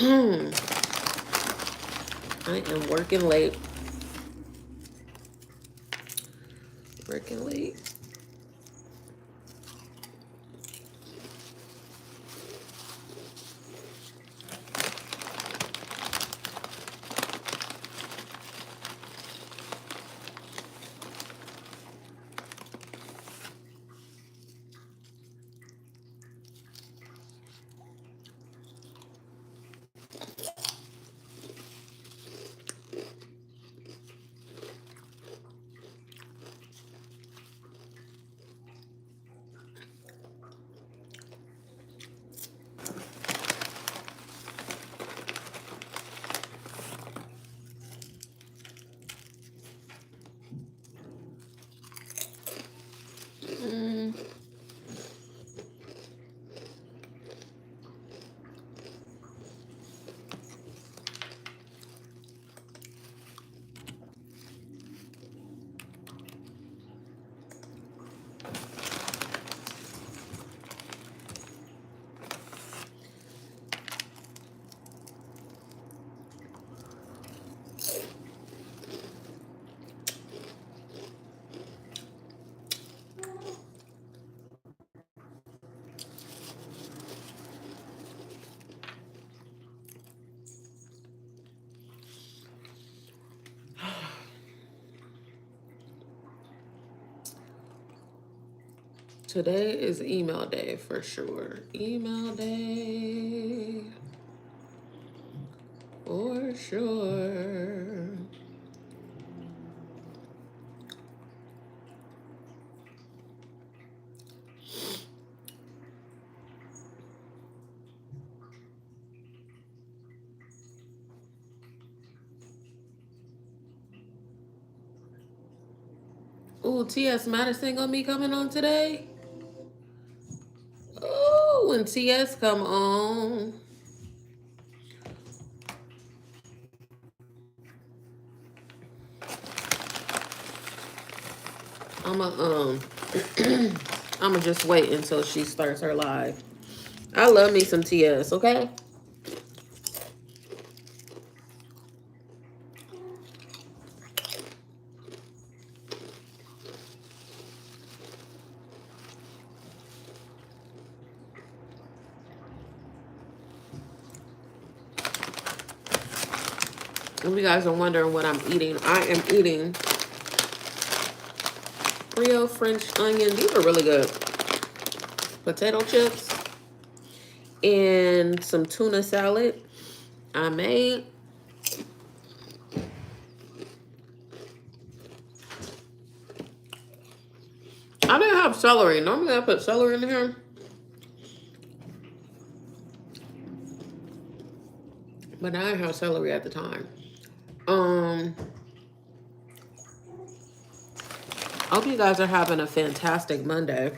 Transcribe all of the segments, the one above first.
I am working late. Working late. Today is email day for sure. Email day for sure. Ooh, T.S. Madison gonna be coming on today? Ooh, when T.S. come on. I'ma I'ma just wait until she starts her live. I love me some TS, okay? If you guys are wondering what I'm eating, I am eating Rio French onion. These are really good. Potato chips and some tuna salad I made. I didn't have celery. Normally I put celery in here. But I didn't have celery at the time. I hope you guys are having a fantastic Monday.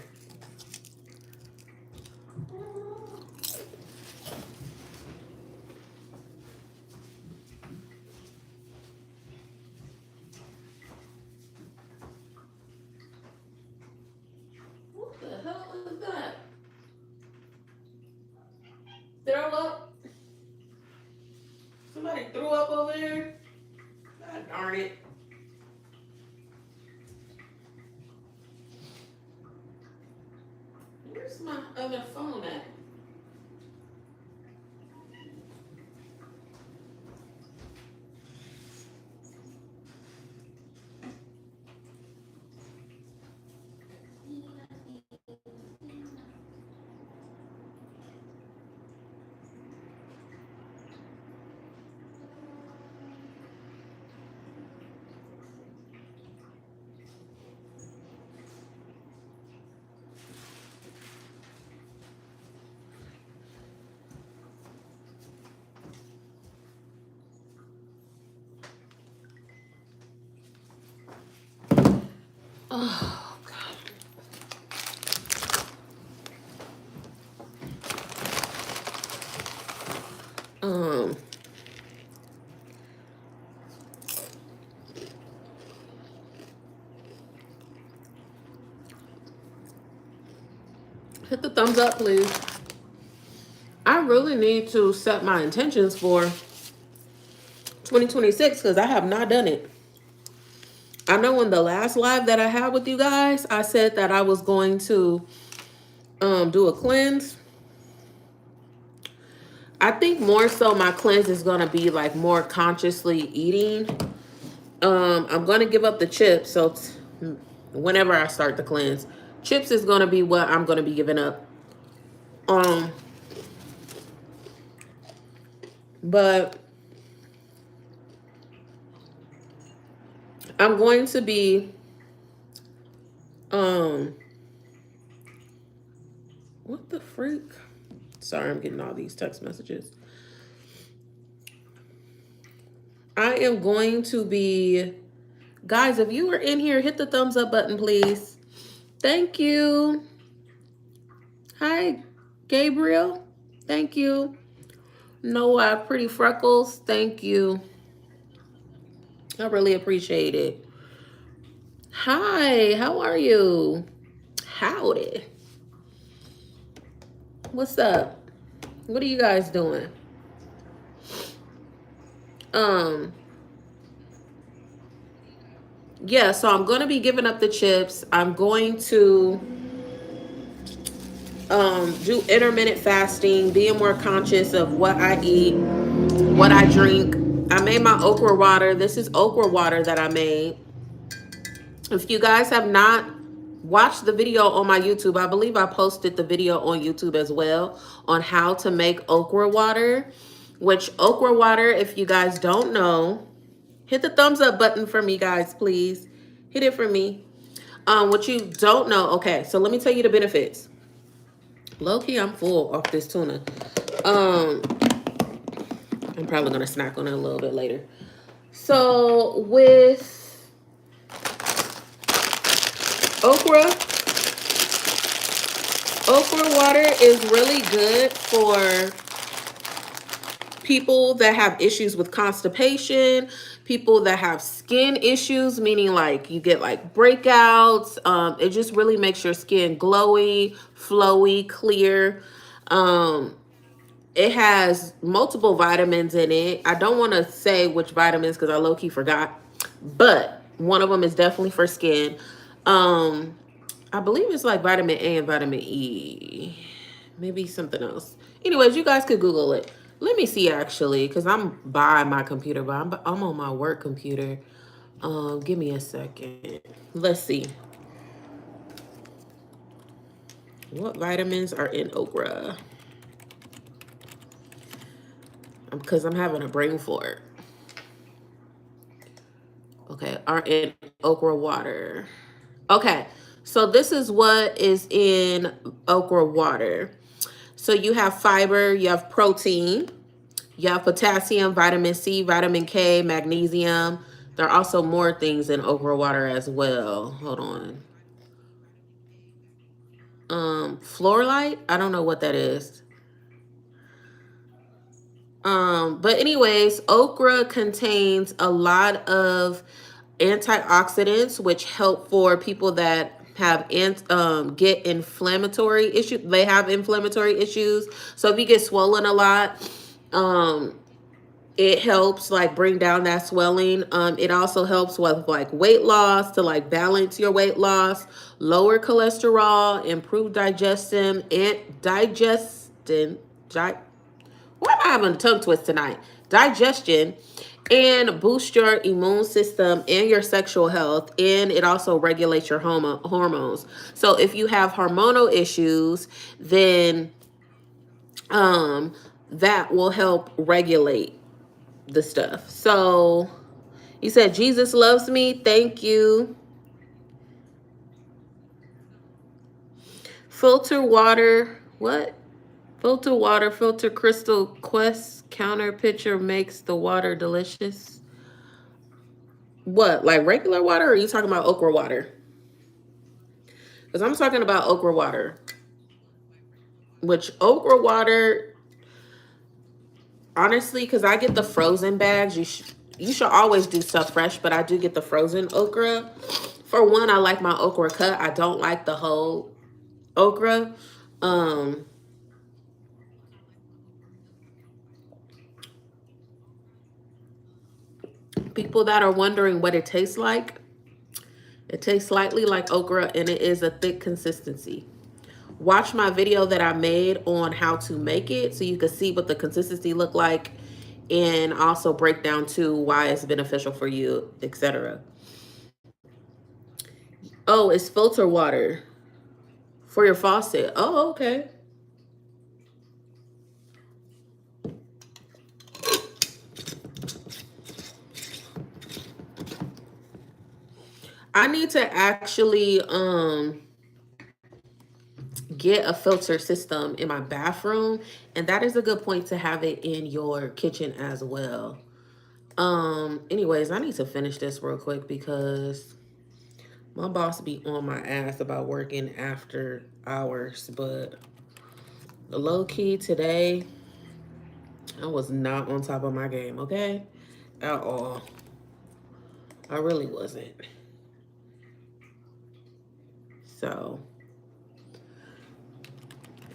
What the hell is that? Throw up? Somebody threw up over there? God darn it. Where's my other phone at? Oh, God. Hit the thumbs up, please. I really need to set my intentions for 2026 because I have not done it. I know in the last live that I had with you guys, I said that I was going to do a cleanse. I think more so my cleanse is going to be like more consciously eating. I'm going to give up the chips. So whenever I start the cleanse, chips is going to be what I'm going to be giving up. But I'm going to be, what the freak? Sorry, I'm getting all these text messages. I am going to be, guys, if you are in here, hit the thumbs up button, please. Thank you. Hi, Gabriel. Thank you. Noah, pretty freckles. Thank you. I really appreciate it. Hi, how are you? Howdy. What's up? What are you guys doing? Yeah, so I'm going to be giving up the chips. I'm going to do intermittent fasting, being more conscious of what I eat, what I drink. I made my okra water. This is okra water that I made. If you guys have not watched the video on my YouTube, I believe I posted the video on YouTube as well on how to make okra water, which okra water, if you guys don't know, hit the thumbs up button for me, guys, please. Hit it for me. What you don't know, okay, so let me tell you the benefits. Low-key, I'm full off this tuna. I'm probably going to snack on it a little bit later. So with okra water is really good for people that have issues with constipation, people that have skin issues, meaning like you get like breakouts. It just really makes your skin glowy, flowy, clear. It has multiple vitamins in it. I don't want to say which vitamins because I low-key forgot, but one of them is definitely for skin. I believe it's like vitamin A and vitamin E. Maybe something else. Anyways, you guys could Google it. Let me see actually, because I'm by my computer, but I'm on my work computer. Give me a second. Let's see. What vitamins are in okra? Because I'm having a brain fart. Okay, are in okra water. Okay, so this is what is in okra water. So you have fiber, you have protein, you have potassium, vitamin C, vitamin K, magnesium. There are also more things in okra water as well. Hold on. Fluorite? I don't know what that is. But anyways, okra contains a lot of antioxidants, which help for people that have get inflammatory issues. They have inflammatory issues. So if you get swollen a lot, it helps like bring down that swelling. It also helps with like weight loss, to like balance your weight loss, lower cholesterol, improve digestion and digestion. Why am I having a tongue twist tonight? Digestion, and boost your immune system and your sexual health. And it also regulates your hormones. So if you have hormonal issues, then that will help regulate the stuff. So you said Jesus loves me. Thank you. Filter water. What? Filter water, filter crystal quest counter pitcher makes the water delicious. What, like regular water, or are you talking about okra water? Because I'm talking about okra water. Which okra water, honestly, because I get the frozen bags. You should always do stuff fresh, but I do get the frozen okra. For one, I like my okra cut. I don't like the whole okra. People that are wondering what it tastes like, it tastes slightly like okra and it is a thick consistency. Watch my video that I made on how to make it so you can see what the consistency look like, and also break down too why it's beneficial for you, etc. Oh, it's filter water for your faucet. Oh, okay. I need to actually get a filter system in my bathroom, and that is a good point to have it in your kitchen as well. Anyways, I need to finish this real quick because my boss be on my ass about working after hours, but low key today I was not on top of my game, okay? At all. I really wasn't. So,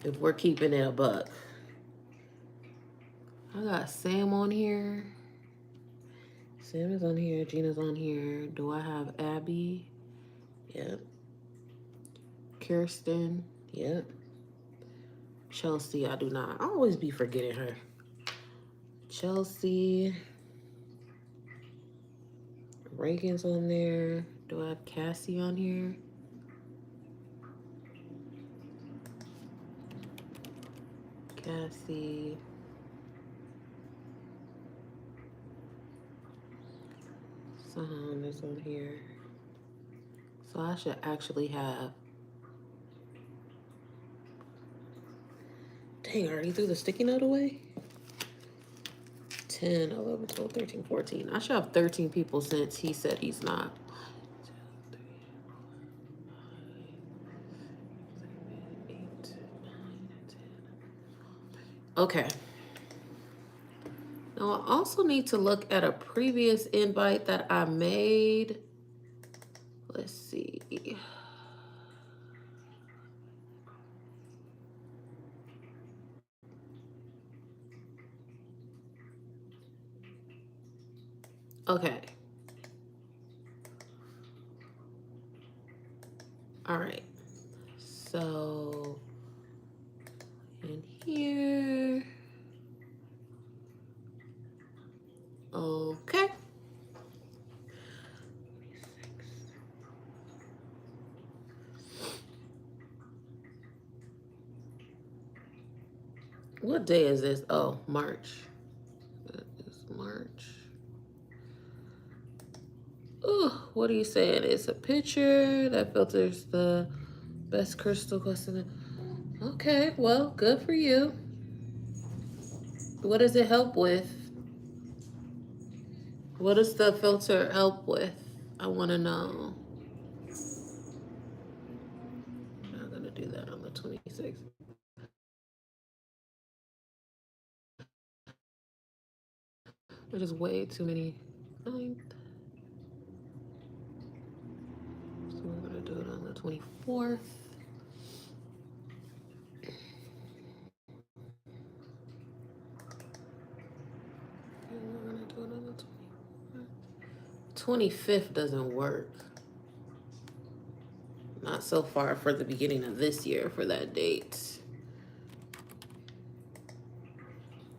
if we're keeping it a buck. I got Sam on here. Sam is on here. Gina's on here. Do I have Abby? Yep. Kirsten? Yep. Chelsea, I do not. I always be forgetting her. Chelsea. Reagan's on there. Do I have Cassie on here? Cassie. Sahan is on here. So I should actually have... Dang, I already threw the sticky note away? 10, 11, 12, 13, 14. I should have 13 people since he said he's not. Okay. Now I also need to look at a previous invite that I made. Let's see. Okay. All right. So in here. Okay. What day is this? Oh, March. That is March. Ooh, what are you saying? It's a picture that filters the best crystal question. Okay, well, good for you. What does it help with? What does the filter help with? I want to know. I'm not going to do that on the 26th. There's just way too many. 9th. So we're going to do it on the 24th. And we're going to do it on the 24th. 25th doesn't work. Not so far for the beginning of this year for that date.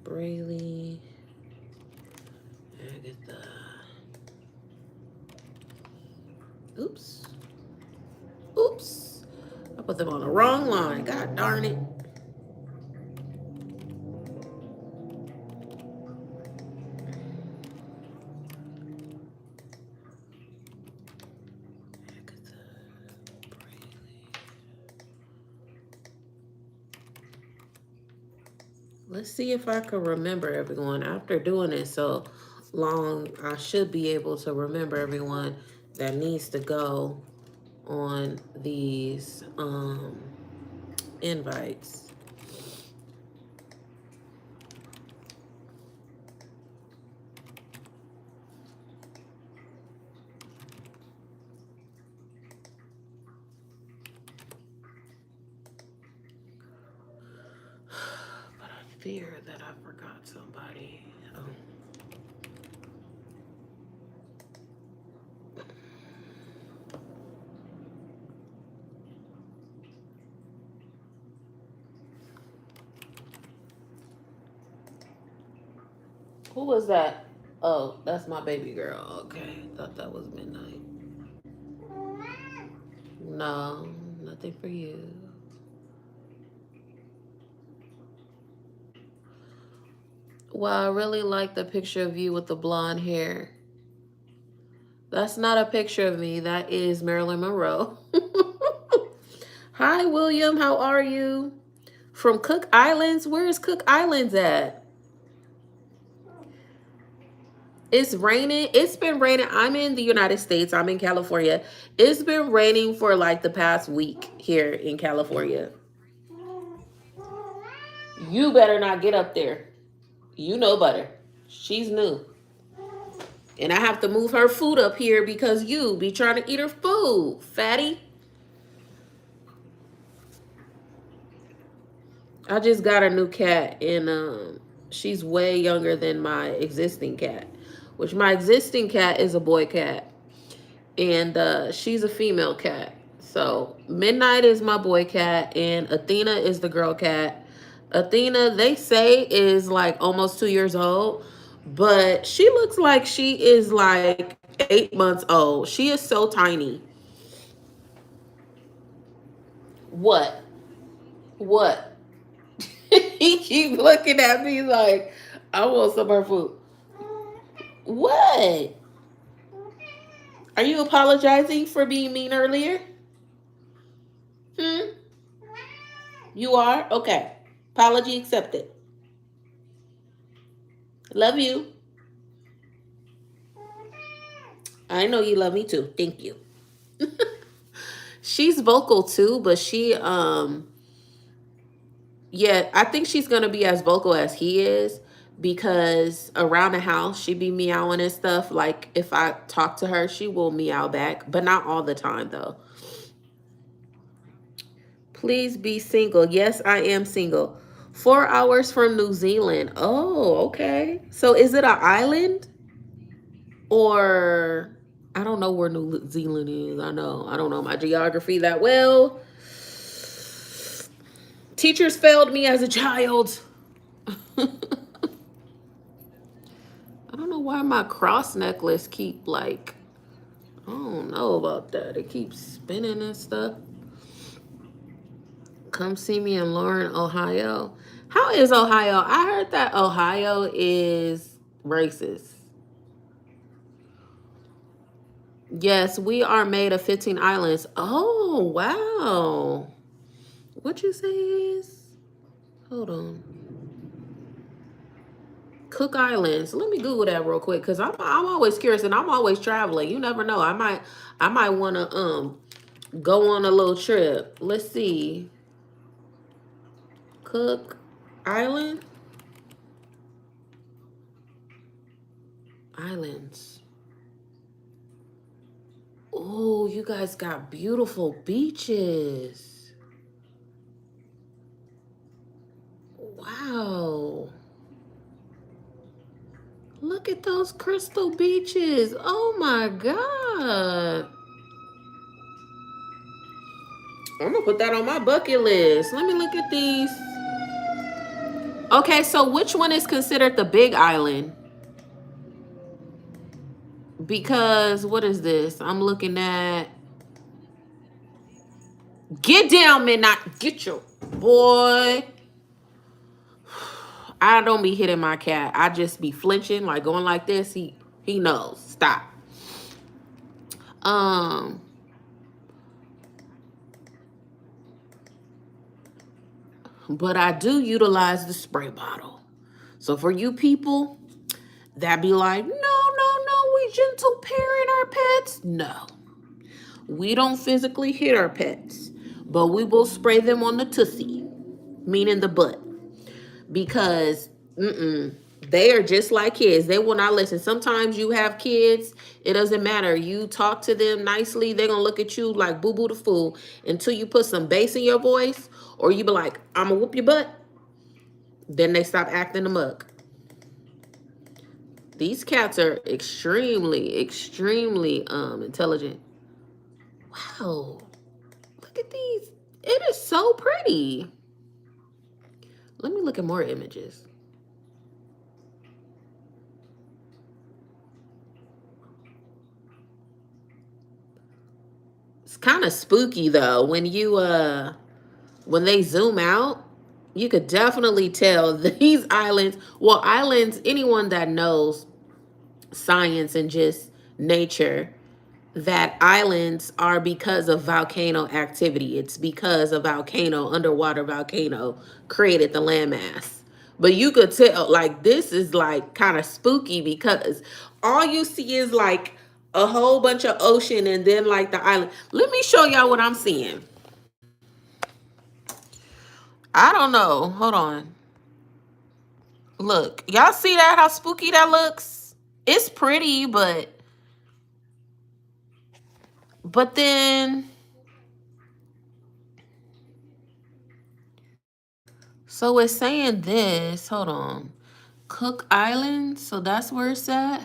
Braley. Agatha. Oops. Oops. I put them on the wrong line. God darn it. Let's see if I can remember everyone. After doing it so long, I should be able to remember everyone that needs to go on these invites. But I fear that I forgot somebody. Oh. Who was that? Oh, that's my baby girl. Okay, thought that was Midnight. No, nothing for you. Well, I really like the picture of you with the blonde hair. That's not a picture of me. That is Marilyn Monroe. Hi, William. How are you? From Cook Islands? Where is Cook Islands at? It's raining. It's been raining. I'm in the United States. I'm in California. It's been raining for like the past week here in California. You better not get up there. You know better. She's new. And I have to move her food up here because you be trying to eat her food, fatty. I just got a new cat and she's way younger than my existing cat. Which my existing cat is a boy cat. And she's a female cat. So Midnight is my boy cat and Athena is the girl cat. Athena, they say, is like almost 2 years old, but she looks like she is like 8 months old. She is so tiny. What? What? He keep looking at me like I want some of her food. What? Are you apologizing for being mean earlier? Hmm? You are? Okay. Apology accepted. Love you. I know you love me too. Thank you. She's vocal too, but yeah, I think she's gonna be as vocal as he is because around the house she be meowing and stuff. Like if I talk to her, she will meow back, but not all the time though. Please be single. Yes, I am single. 4 hours from New Zealand. Oh, okay. So is it an island or I don't know where New Zealand is. I don't know my geography that well. Teachers failed me as a child. I don't know why my cross necklace keep like, I don't know about that. It keeps spinning and stuff. Come see me in Lauren, Ohio. How is Ohio? I heard that Ohio is racist. Yes, we are made of 15 islands. Oh, wow. What you say is? Hold on. Cook Islands. Let me Google that real quick because I'm always curious and I'm always traveling. You never know. I might want to go on a little trip. Let's see. Cook Island. Islands. Oh, you guys got beautiful beaches. Wow. Look at those crystal beaches. Oh my God. I'm gonna put that on my bucket list. Let me look at these. Okay, so which one is considered the big island? Because what is this? I'm looking at. Get down, Midnight. Get your boy. I don't be hitting my cat. I just be flinching, like going like this. He knows. Stop. Um, but I do utilize the spray bottle. So for you people that be like, no, we gentle parent our pets. No, we don't physically hit our pets, but we will spray them on the tussie, meaning the butt, because they are just like kids. They will not listen. Sometimes you have kids, it doesn't matter. You talk to them nicely, they're gonna look at you like boo boo the fool until you put some bass in your voice, or you be like, I'm gonna whoop your butt. Then they stop acting a mug. These cats are extremely intelligent. Wow. Look at these. It is so pretty. Let me look at more images. kind of spooky though. When they zoom out, you could definitely tell these islands, well, islands, anyone that knows science and just nature, that islands are because of volcano activity. It's because a volcano, underwater volcano, created the landmass. But you could tell, like, this is like kind of spooky because all you see is like a whole bunch of ocean and then like the island. Let me show y'all what I'm seeing. I don't know. Hold on. Look, y'all see that? How spooky that looks? It's pretty, but then, so it's saying this. Hold on. Cook Island. So that's where it's at.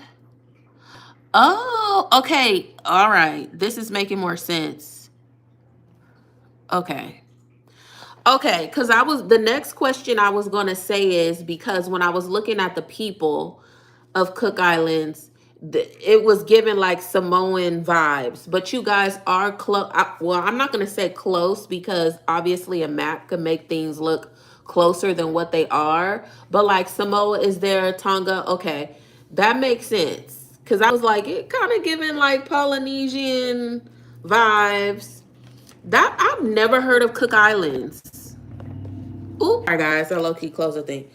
Oh, okay. All right. This is making more sense. Okay. Okay, because the next question I was going to say is because when I was looking at the people of Cook Islands, it was given like Samoan vibes, but you guys are close. Well, I'm not going to say close because obviously a map can make things look closer than what they are, but like Samoa is there, Tonga. Okay, that makes sense because I was like, it kind of giving like Polynesian vibes. That I've never heard of Cook Islands. Ooh, all right, guys, I low key close the thing.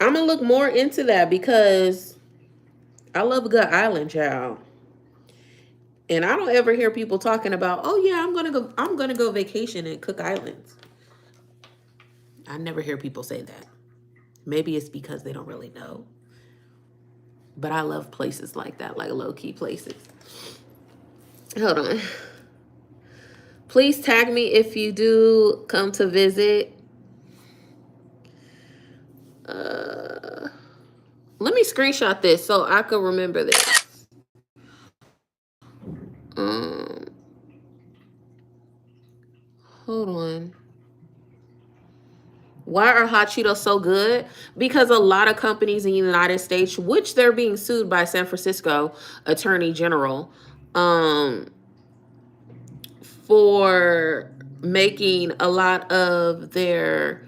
I'm gonna look more into that because I love a good island, child. And I don't ever hear people talking about, oh yeah, I'm gonna go vacation in Cook Islands. I never hear people say that. Maybe it's because they don't really know. But I love places like that, like low key places. Hold on. Please tag me if you do come to visit. Let me screenshot this so I can remember this. Hold on. Why are hot Cheetos so good? Because a lot of companies in the United States, which they're being sued by San Francisco Attorney General, for making a lot of their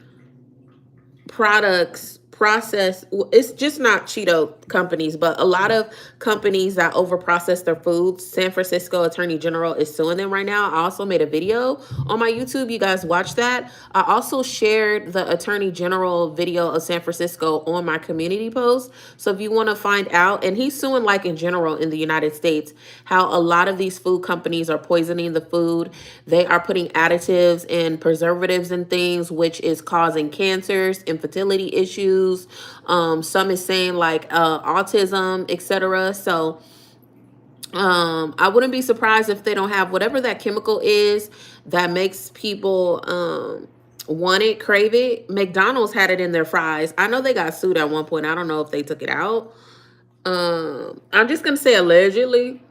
products process. It's just not Cheeto companies, but a lot of companies that overprocess their foods. San Francisco Attorney General is suing them right now. I also made a video on my YouTube. You guys watch that. I also shared the Attorney General video of San Francisco on my community post. So if you want to find out, and he's suing like in general in the United States, how a lot of these food companies are poisoning the food. They are putting additives and preservatives and things, which is causing cancers, infertility issues. Some is saying like autism, etc. So I wouldn't be surprised if they don't have whatever that chemical is that makes people want it, crave it. McDonald's had it in their fries. I know they got sued at one point. I don't know if they took it out. I'm just gonna say allegedly.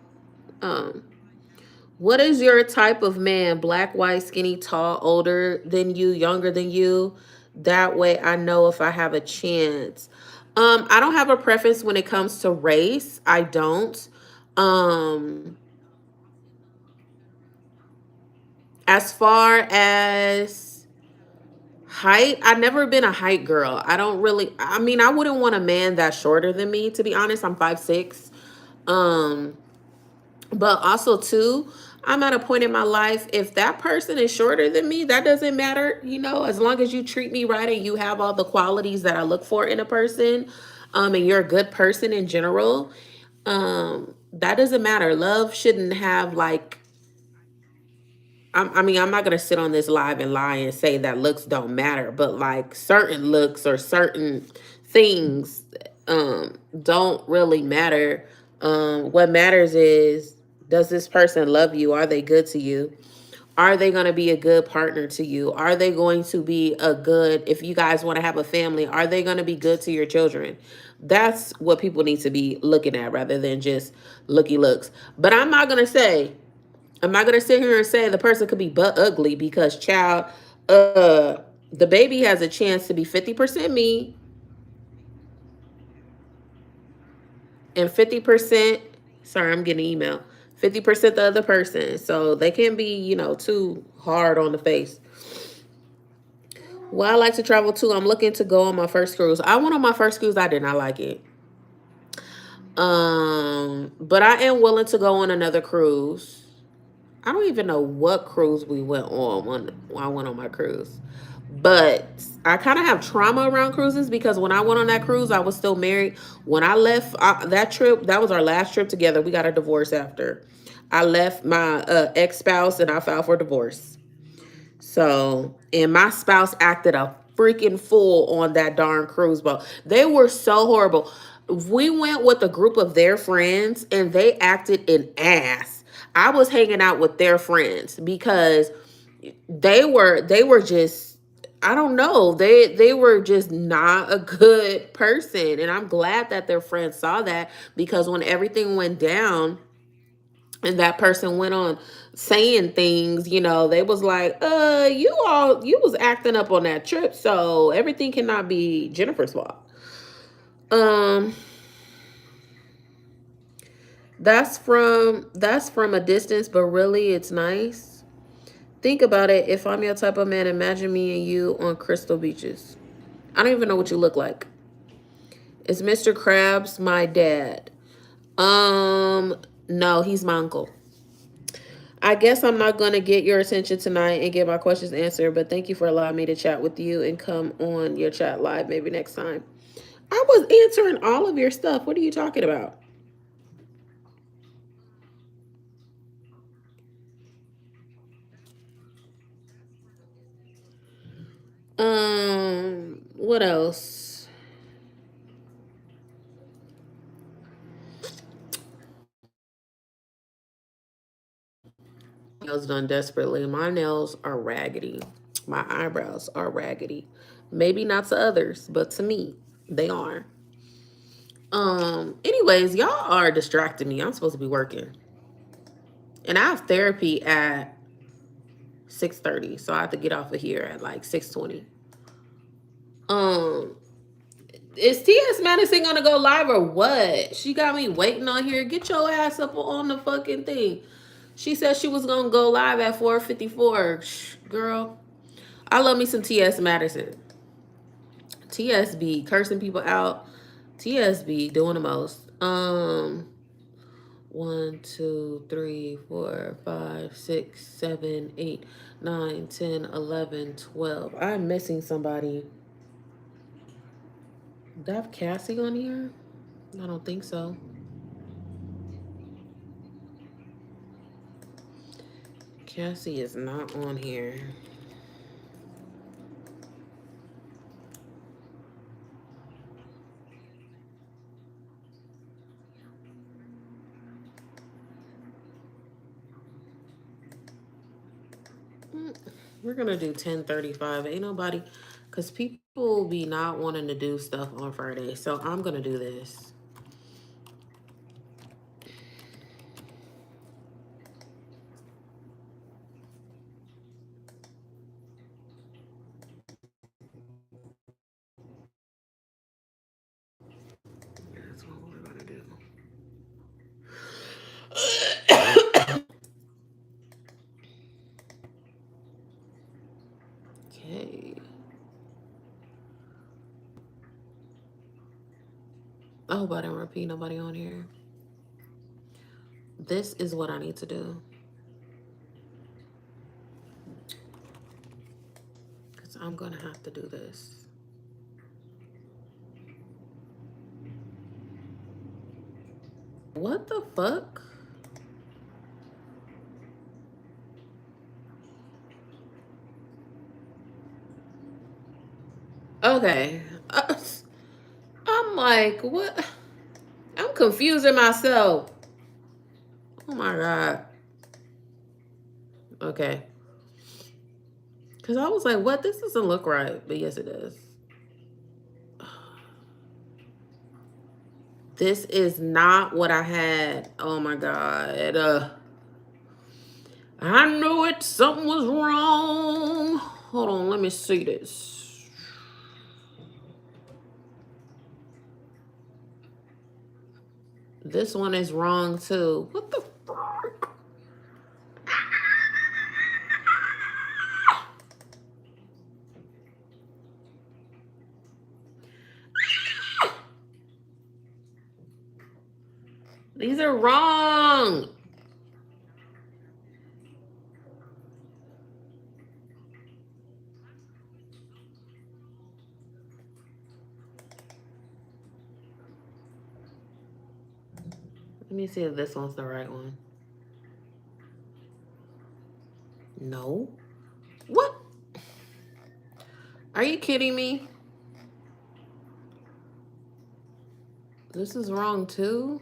What is your type of man? Black, white, skinny, tall, older than you, younger than you? That way I know if I have a chance. I don't have a preference when it comes to race. I don't. As far as height, I've never been a height girl. I don't really, I mean, I wouldn't want a man that's shorter than me, to be honest. I'm 5'6". But also too, I'm at a point in my life, if that person is shorter than me, that doesn't matter, as long as you treat me right and you have all the qualities that I look for in a person, and you're a good person in general, that doesn't matter. Love shouldn't have like, I mean, I'm not gonna sit on this live and lie and say that looks don't matter, but like certain looks or certain things don't really matter. What matters is, does this person love you? Are they good to you? Are they going to be a good partner to you? Are they going to be a good, if you guys want to have a family, are they going to be good to your children? That's what people need to be looking at rather than just looky looks. But I'm not going to sit here and say the person could be butt ugly because child, the baby has a chance to be 50% me and 50%, sorry, I'm getting an email, 50% the other person. So they can be, you know, too hard on the face. Well, I like to travel too. I'm looking to go on my first cruise. I went on my first cruise. I did not like it. But I am willing to go on another cruise. I don't even know what cruise we went on when I went on my cruise. But I kind of have trauma around cruises because when I went on that cruise, I was still married. When I left that trip, that was our last trip together. We got a divorce after. I left my ex-spouse and I filed for divorce. So, and my spouse acted a freaking fool on that darn cruise boat. They were so horrible. We went with a group of their friends and they acted an ass. I was hanging out with their friends because they were just, I don't know, they were just not a good person. And I'm glad that their friends saw that, because when everything went down and that person went on saying things, you know, they was like, you was acting up on that trip, so everything cannot be Jennifer's fault. um that's from a distance, but really it's nice. Think about it. If I'm your type of man, imagine me and you on crystal beaches. I don't even know what you look like. Is Mr. Krabs my dad? No, he's my uncle. I guess I'm not going to get your attention tonight and get my questions answered, but thank you for allowing me to chat with you and come on your chat live maybe next time. I was answering all of your stuff. What are you talking about? What else? Nails done desperately. My nails are raggedy. My eyebrows are raggedy. Maybe not to others, but to me, they are. Anyways, y'all are distracting me. I'm supposed to be working. And I have therapy at 6:30, so I have to get off of here at like 6:20. Um, is TS Madison gonna go live or what? She got me waiting on here. Get your ass up on the fucking thing. She said she was gonna go live at 4:54. Girl, I love me some TS Madison. TSB cursing people out. TSB doing the most. 1, 2, 3, 4, 5, 6, 7, 8, 9, 10, 11, 12. I'm missing somebody. Do I have Cassie on here? I don't think so. Cassie is not on here. We're gonna do 10:35. Ain't nobody, cause people be not wanting to do stuff on Friday. So I'm gonna do this. That's what we're gonna do. Okay. I hope I didn't repeat nobody on here. This is what I need to do. Because I'm going to have to do this. What the fuck? Okay. I'm like, what? I'm confusing myself. Oh my God. Okay. Because I was like, what? This doesn't look right. But yes, it does. This is not what I had. Oh my God. I knew it. Something was wrong. Hold on. Let me see this. This one is wrong too. What the? These are wrong. Let me see if this one's the right one. No. What? Are you kidding me? This is wrong too.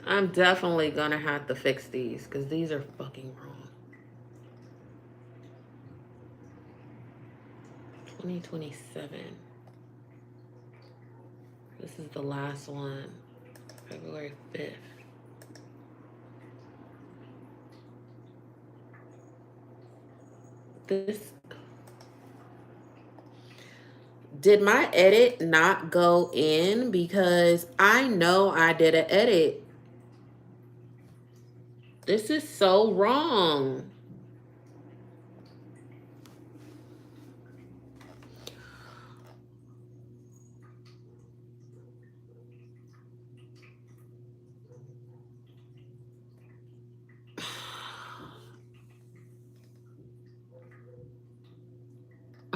I'm definitely gonna have to fix these because these are fucking wrong. 2027. This is the last one. February 5th. This. Did my edit not go in? Because I know I did an edit. This is so wrong.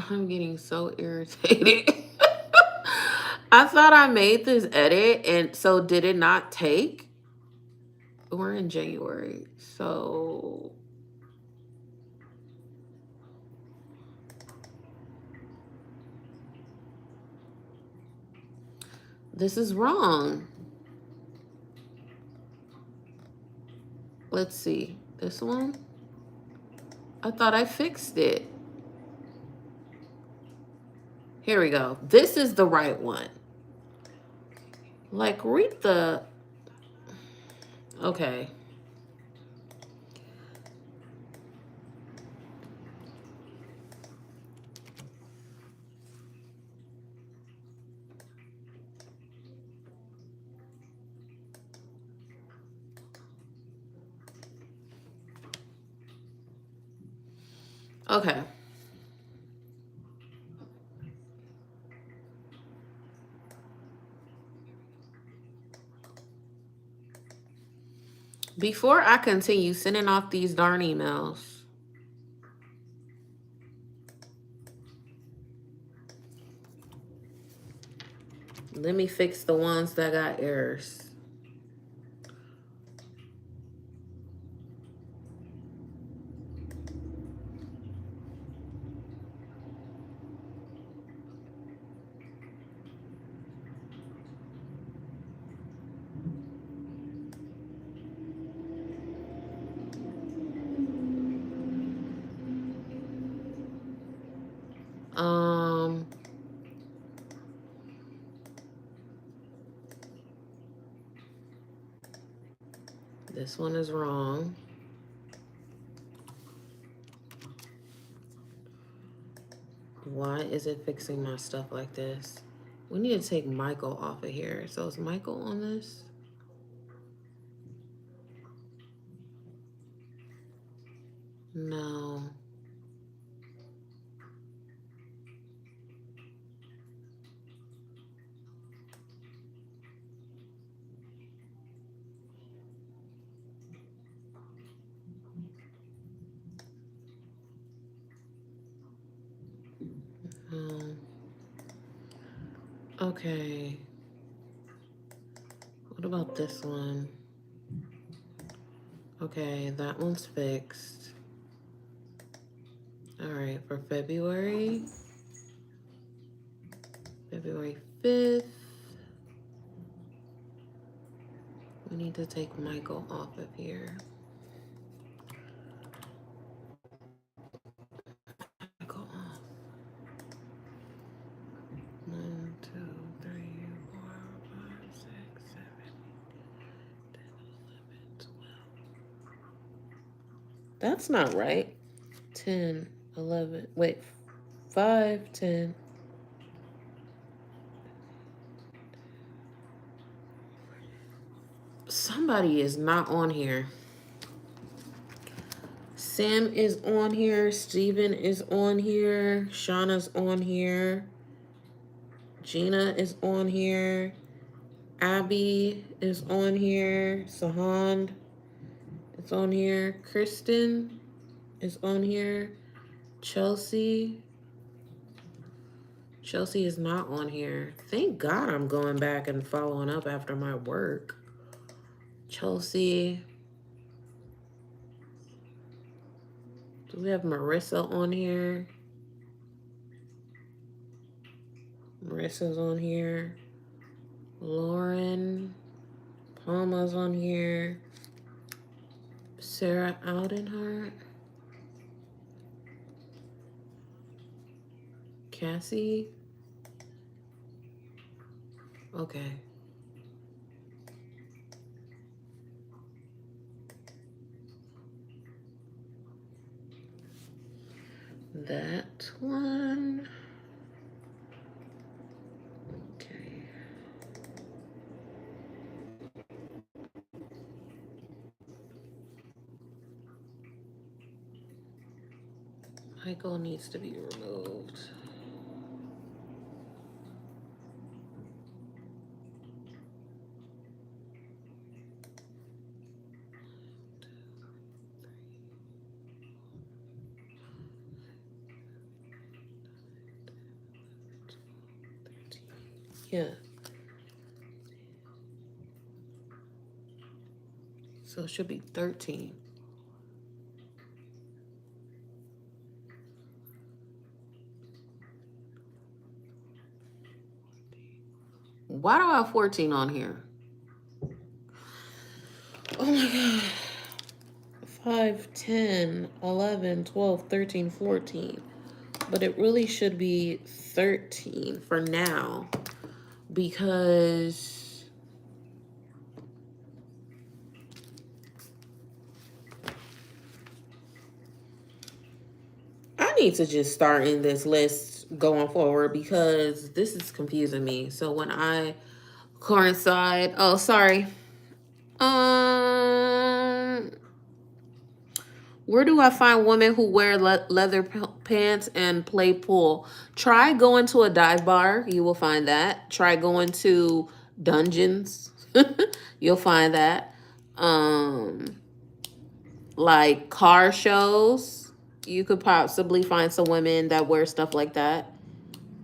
I'm getting so irritated. I thought I made this edit, and so did it not take? We're in January, so this is wrong. Let's see. This one? I thought I fixed it. Here we go. This is the right one. Like, read the... Okay. Okay. Before I continue sending off these darn emails, let me fix the ones that got errors. This one is wrong. Why is it fixing my stuff like this? We need to take Michael off of here. So is Michael on this? No. Okay. What about this one? Okay, that one's fixed. All right, for February 5th, we need to take Michael off of here. Michael off. 1, 2, 3, 4, 5, 6, 7, 8, 10, 11, 12. That's not right. 10, 11. Wait. 5, 10. Somebody is not on here. Sam is on here. Steven is on here. Shauna's on here. Gina is on here. Abby is on here. Sahand is on here. Kristen is on here. Chelsea. Chelsea is not on here. Thank God I'm going back and following up after my work. Chelsea. Do we have Marissa on here? Marissa's on here. Lauren. Palma's on here. Sarah Aldenhart. Cassie. Okay. That one. Okay. Michael needs to be removed. Yeah. So it should be 13. Why do I have 14 on here? Oh my God. 5, 10, 11, 12, 13, 14. But it really should be 13 for now because I need to just start in this list going forward because this is confusing me. So when I coincide, oh, sorry. Where do I find women who wear leather pants and play pool? Try going to a dive bar. You will find that. Try going to dungeons. You'll find that. Like car shows. You could possibly find some women that wear stuff like that.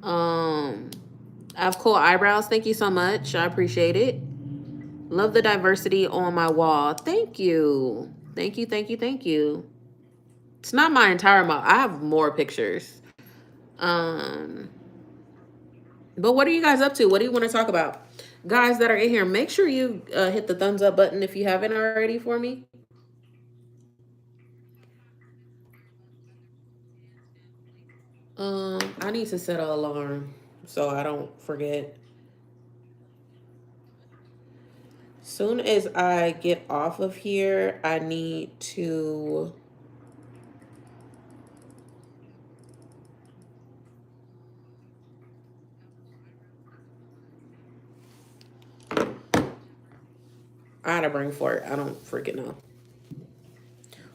I have cool eyebrows. Thank you so much. I appreciate it. Love the diversity on my wall. Thank you. Thank you, thank you, thank you. It's not my entire mouth. I have more pictures. But what are you guys up to? What do you want to talk about? Guys that are in here, make sure you hit the thumbs up button if you haven't already for me. I need to set an alarm so I don't forget. Soon as I get off of here, I need to I gotta bring forth. I don't freaking know.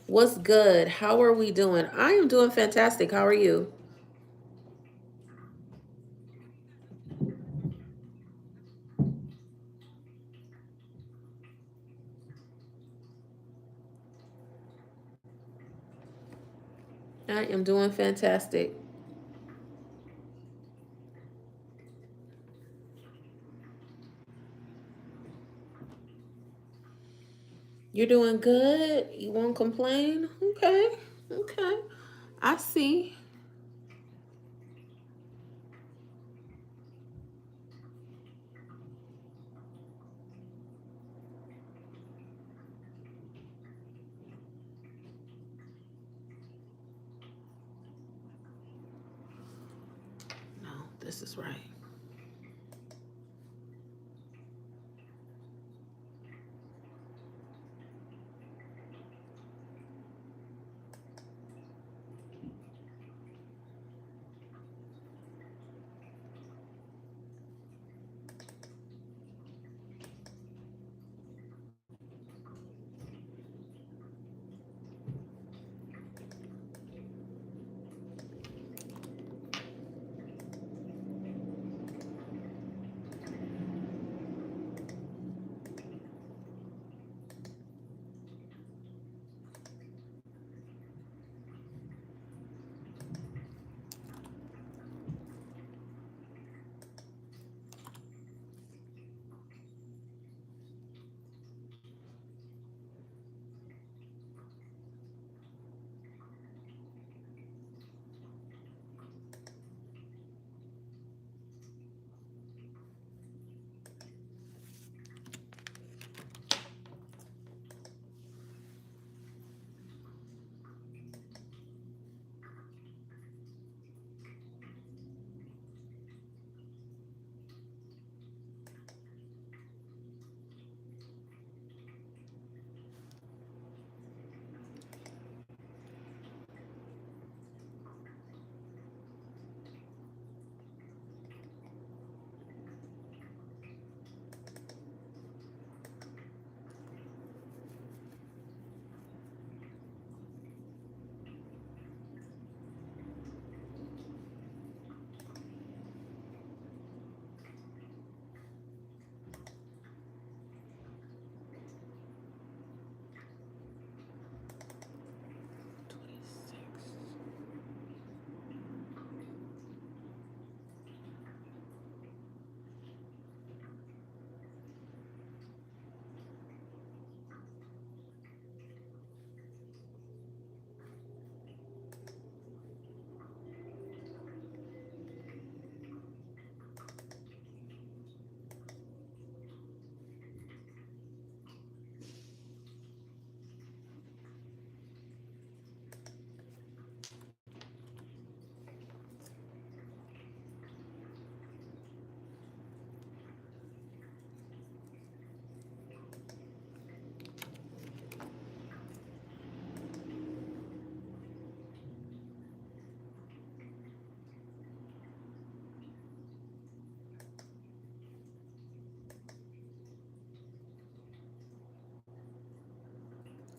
What's good? How are we doing? I am doing fantastic. How are you? I am doing fantastic. You're doing good. You won't complain? Okay. Okay. I see. No, this is right.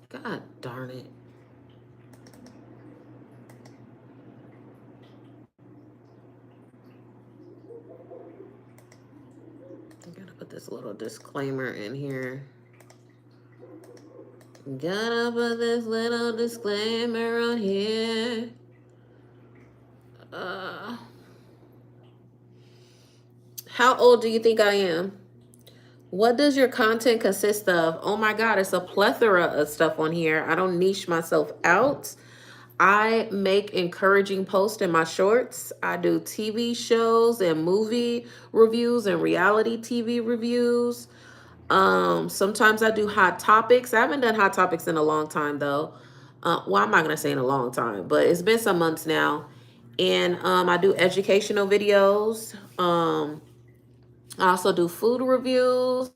God darn it. I gotta put this little disclaimer in here. Gotta put this little disclaimer on here. Uh, how old do you think I am? What does your content consist of? Oh my God, it's a plethora of stuff on here. I don't niche myself out. I make encouraging posts in my shorts. I do TV shows and movie reviews and reality TV reviews. Sometimes I do hot topics. I haven't done hot topics in a long time though. Well, I'm not gonna say in a long time, but it's been some months now. And I do educational videos. I also do food reviews.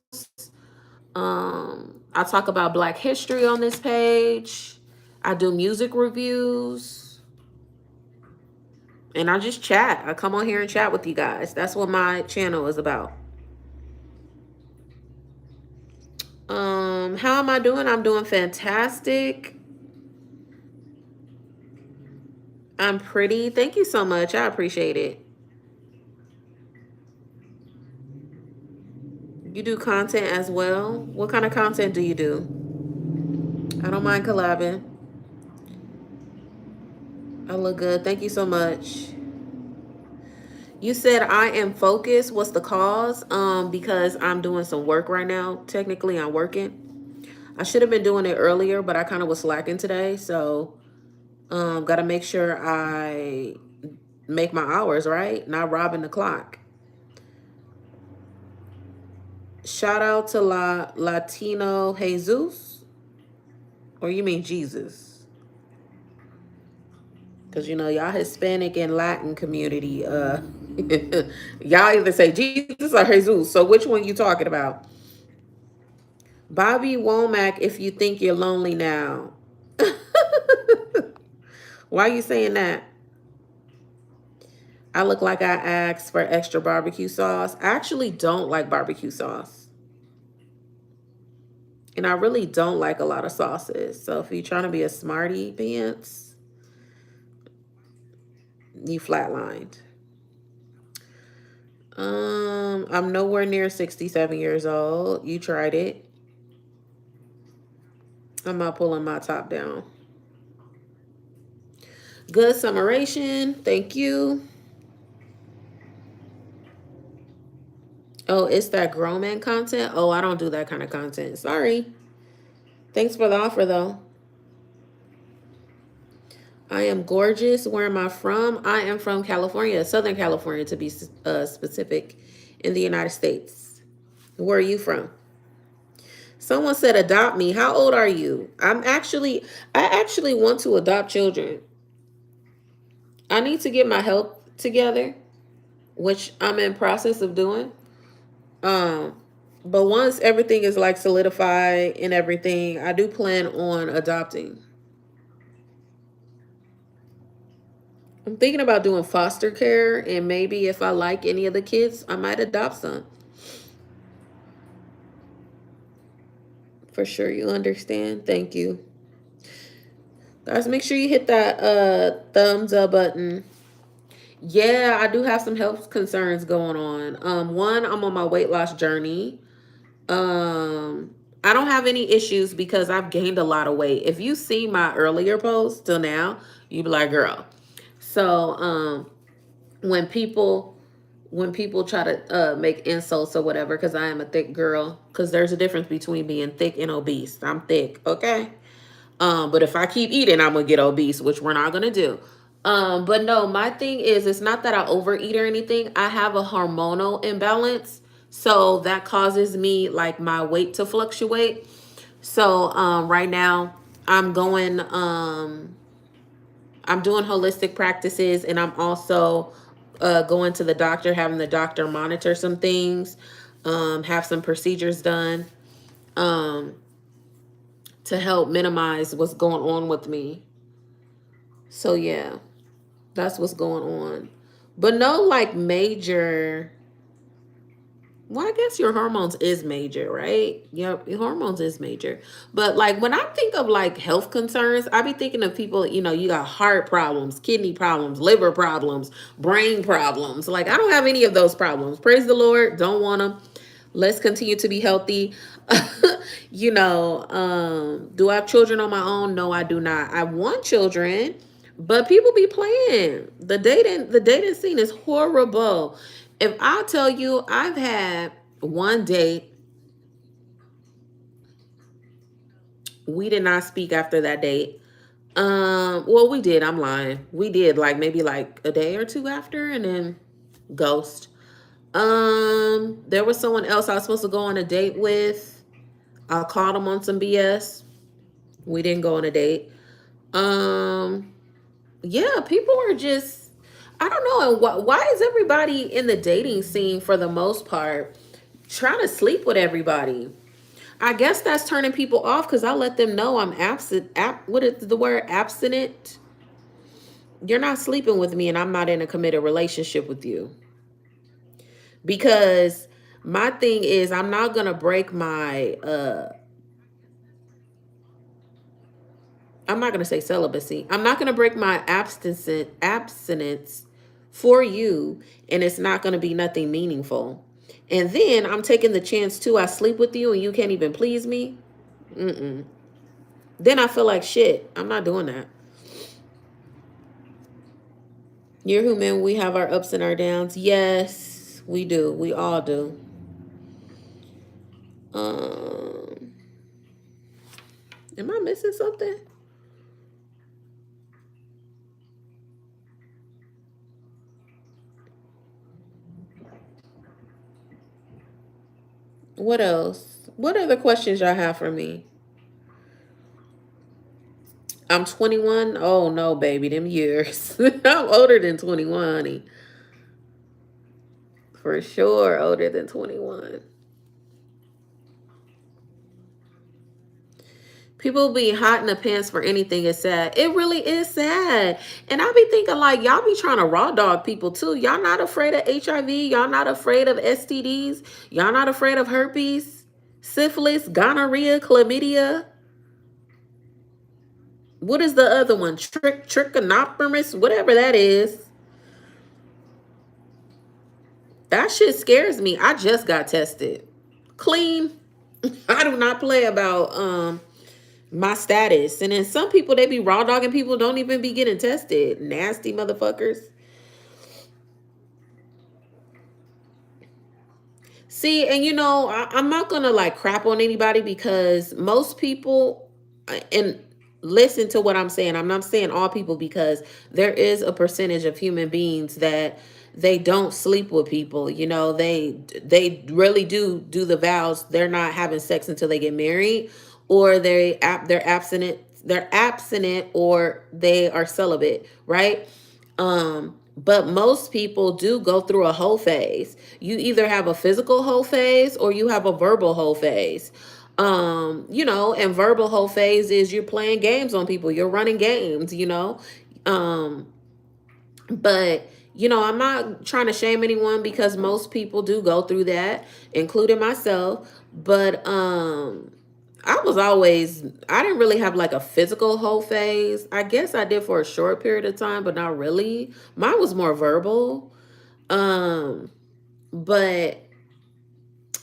I talk about Black history on this page. I do music reviews. And I just chat. I come on here and chat with you guys. That's what my channel is about. How am I doing? I'm doing fantastic. I'm pretty. Thank you so much. I appreciate it. You do content as well? What kind of content do you do? I don't mind collabing. I look good. Thank you so much. You said I am focused. What's the cause? Because I'm doing some work right now. Technically, I'm working. I should have been doing it earlier, but I kind of was slacking today. So, got to make sure I make my hours, right? Not robbing the clock. Shout out to Latino Jesus. Or you mean Jesus? Because, you know, y'all Hispanic and Latin community, y'all either say Jesus or Jesus. So which one you talking about? Bobby Womack, if you think you're lonely now. Why are you saying that? I look like I asked for extra barbecue sauce. I actually don't like barbecue sauce. And I really don't like a lot of sauces. So if you're trying to be a smarty pants, you flatlined. I'm nowhere near 67 years old. You tried it. I'm not pulling my top down. Good summarization. Thank you. Oh, it's that grown man content? Oh, I don't do that kind of content. Sorry. Thanks for the offer, though. I am gorgeous. Where am I from? I am from California, Southern California to be specific, in the United States. Where are you from? Someone said adopt me. How old are you? I actually want to adopt children. I need to get my health together, which I'm in process of doing. Um, but once everything is like solidified and everything, I do plan on adopting. I'm thinking about doing foster care, and maybe if I like any of the kids, I might adopt some. For sure, you understand. Thank you. Guys, make sure you hit that thumbs up button. Yeah, I do have some health concerns going on. One, I'm on my weight loss journey. I don't have any issues because I've gained a lot of weight. If you see my earlier posts till now, you be like, girl. So, when people try to make insults or whatever, because I am a thick girl, because there's a difference between being thick and obese. I'm thick, okay? But if I keep eating, I'm gonna get obese, which we're not gonna do. But no, my thing is, it's not that I overeat or anything. I have a hormonal imbalance, so that causes me like my weight to fluctuate. So right now, I'm going. I'm doing holistic practices, and I'm also going to the doctor, having the doctor monitor some things, have some procedures done. Um, to help minimize what's going on with me. So yeah, that's what's going on. But no like major Well, I guess your hormones is major, right? Your hormones is major. But like when I think of like health concerns, I be thinking of people, you got heart problems, kidney problems, liver problems, brain problems. Like I don't have any of those problems. Praise the Lord. Don't want them. Let's continue to be healthy. Do I have children on my own? No, I do not. I want children, but people be playing. The dating scene is horrible. If I tell you I've had one date, we did not speak after that date. Well, we did, I'm lying. We did like maybe like a day or two after and then ghost. There was someone else I was supposed to go on a date with. I called him on some BS. We didn't go on a date. Um, yeah, people are just, I don't know. And why is everybody in the dating scene for the most part trying to sleep with everybody? I guess that's turning people off because I let them know I'm absent. What is the word? Abstinent. You're not sleeping with me, and I'm not in a committed relationship with you. Because my thing is, I'm not gonna break my. I'm not gonna say celibacy. I'm not gonna break my abstinence for you, and it's not gonna be nothing meaningful. And then I'm taking the chance too. I sleep with you, and you can't even please me. Mm-mm. Then I feel like shit. I'm not doing that. You're human. We have our ups and our downs. Yes, we do. We all do. Um, am I missing something? What else? What other questions y'all have for me? I'm 21. Oh no, baby, them years. I'm older than 21, honey. For sure, older than 21. People being hot in the pants for anything is sad. It really is sad. And I be thinking like y'all be trying to raw dog people too. Y'all not afraid of HIV. Y'all not afraid of STDs. Y'all not afraid of herpes, syphilis, gonorrhea, chlamydia. What is the other one? Trichinoporous, whatever that is. That shit scares me. I just got tested. Clean. I do not play about my status. And then some people they be raw dogging people don't even be getting tested. Nasty motherfuckers. See, and I'm not gonna like crap on anybody because most people, and listen to what I'm saying. I'm not saying all people because there is a percentage of human beings that they don't sleep with people. They really do the vows. They're not having sex until they get married, or they're abstinent. They're abstinent, or they are celibate, right? But most people do go through a whole phase. You either have a physical whole phase or you have a verbal whole phase. And verbal whole phase is you're playing games on people, you're running games. Um, but I'm not trying to shame anyone because most people do go through that, including myself. But I didn't really have like a physical whole phase. I guess I did for a short period of time, but not really. Mine was more verbal. Um, but